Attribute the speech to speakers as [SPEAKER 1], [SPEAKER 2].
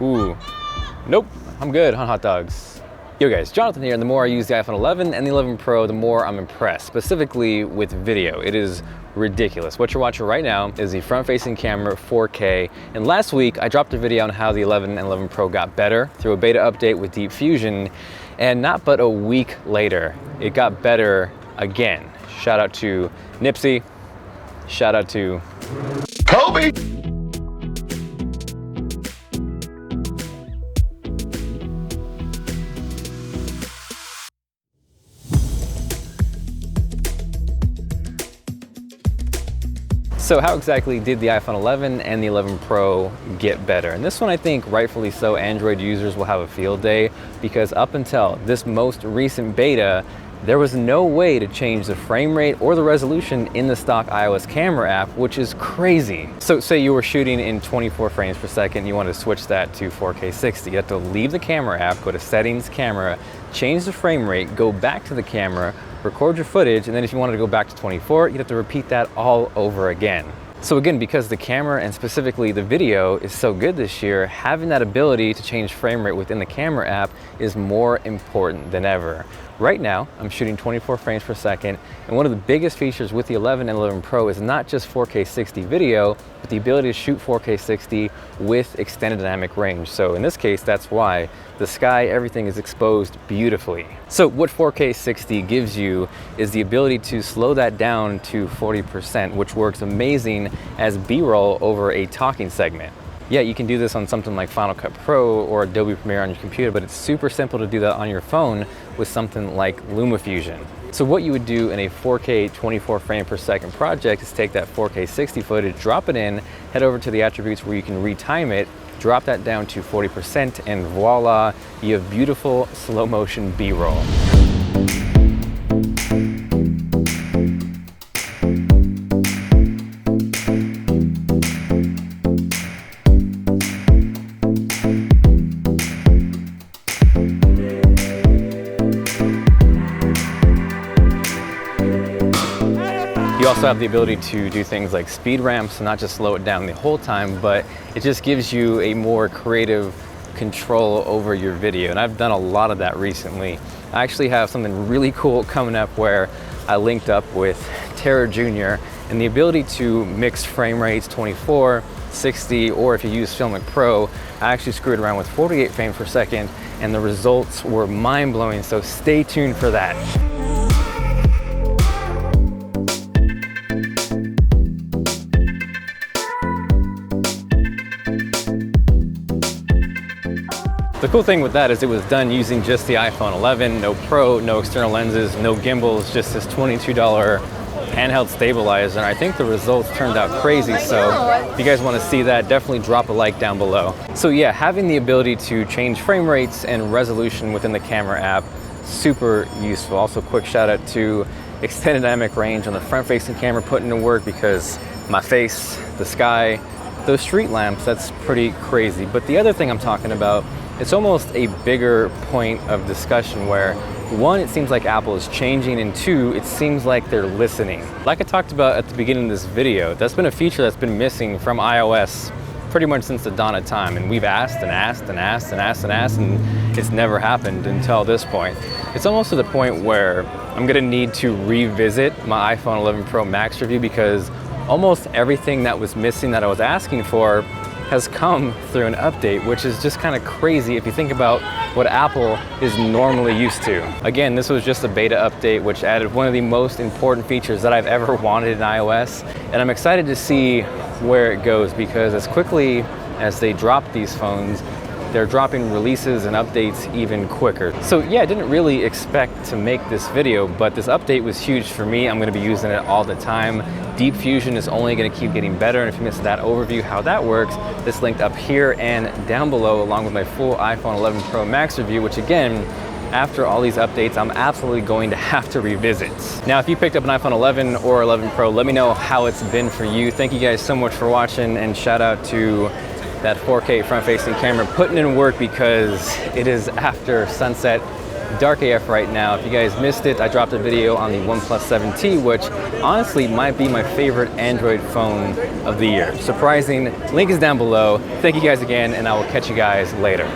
[SPEAKER 1] Ooh, nope, I'm good on hot dogs. Yo guys, Jonathan here, and the more I use the iPhone 11 and the 11 Pro, the more I'm impressed, specifically with video. It is ridiculous. What you're watching right now is the front-facing camera 4K, and last week I dropped a video on how the 11 and 11 Pro got better through a beta update with Deep Fusion, and not but a week later, it got better again. Shout out to Nipsey, shout out to
[SPEAKER 2] Kobe!
[SPEAKER 1] So how exactly did the iPhone 11 and the 11 Pro get better? And this one, I think rightfully so, Android users will have a field day, because up until this most recent beta, there was no way to change the frame rate or the resolution in the stock iOS camera app, which is crazy. So say you were shooting in 24 frames per second, you wanted to switch that to 4K 60. You have to leave the camera app, go to settings, camera, change the frame rate, go back to the camera, record your footage, and then if you wanted to go back to 24, you'd have to repeat that all over again. So again, because the camera and specifically the video is so good this year, having that ability to change frame rate within the camera app is more important than ever. Right now, I'm shooting 24 frames per second, and one of the biggest features with the 11 and 11 Pro is not just 4K 60 video, but the ability to shoot 4K 60 with extended dynamic range. So in this case, that's why the sky, everything is exposed beautifully. So what 4K 60 gives you is the ability to slow that down to 40%, which works amazing as B-roll over a talking segment. Yeah, you can do this on something like Final Cut Pro or Adobe Premiere on your computer, but it's super simple to do that on your phone with something like LumaFusion. So what you would do in a 4K 24 frame per second project is take that 4K 60 footage, drop it in, head over to the attributes where you can retime it, drop that down to 40%, and voila, you have beautiful slow motion B-roll. You also have the ability to do things like speed ramps, not just slow it down the whole time, but it just gives you a more creative control over your video. And I've done a lot of that recently. I actually have something really cool coming up where I linked up with Terra Jr. and the ability to mix frame rates 24, 60, or if you use Filmic Pro, I actually screwed around with 48 frames per second, and the results were mind-blowing, so stay tuned for that. The cool thing with that is it was done using just the iPhone 11, no Pro, no external lenses, no gimbals, just this $22 handheld stabilizer. And I think the results turned out crazy. So if you guys want to see that, definitely drop a like down below. So yeah, having the ability to change frame rates and resolution within the camera app, super useful. Also, quick shout out to extended dynamic range on the front-facing camera putting to work, because my face, the sky, those street lamps, that's pretty crazy. But the other thing I'm talking about, it's almost a bigger point of discussion where, one, it seems like Apple is changing, and two, it seems like they're listening. Like I talked about at the beginning of this video, that's been a feature that's been missing from iOS pretty much since the dawn of time, and we've asked and asked and asked and asked and asked, and it's never happened until this point. It's almost to the point where I'm gonna need to revisit my iPhone 11 Pro Max review, because almost everything that was missing that I was asking for has come through an update, which is just kind of crazy if you think about what Apple is normally used to. Again, this was just a beta update, which added one of the most important features that I've ever wanted in iOS. And I'm excited to see where it goes, because as quickly as they drop these phones, they're dropping releases and updates even quicker. So yeah, I didn't really expect to make this video, but this update was huge for me. I'm gonna be using it all the time. Deep Fusion is only gonna keep getting better, and if you missed that overview, how that works, it's linked up here and down below, along with my full iPhone 11 Pro Max review, which again, after all these updates, I'm absolutely going to have to revisit. Now, if you picked up an iPhone 11 or 11 Pro, let me know how it's been for you. Thank you guys so much for watching, and shout out to that 4K front-facing camera putting in work, because it is after sunset dark AF right now. If you guys missed it, I dropped a video on the OnePlus 7T, which honestly might be my favorite Android phone of the year. Surprising. Link is down below. Thank you guys again, and I will catch you guys later.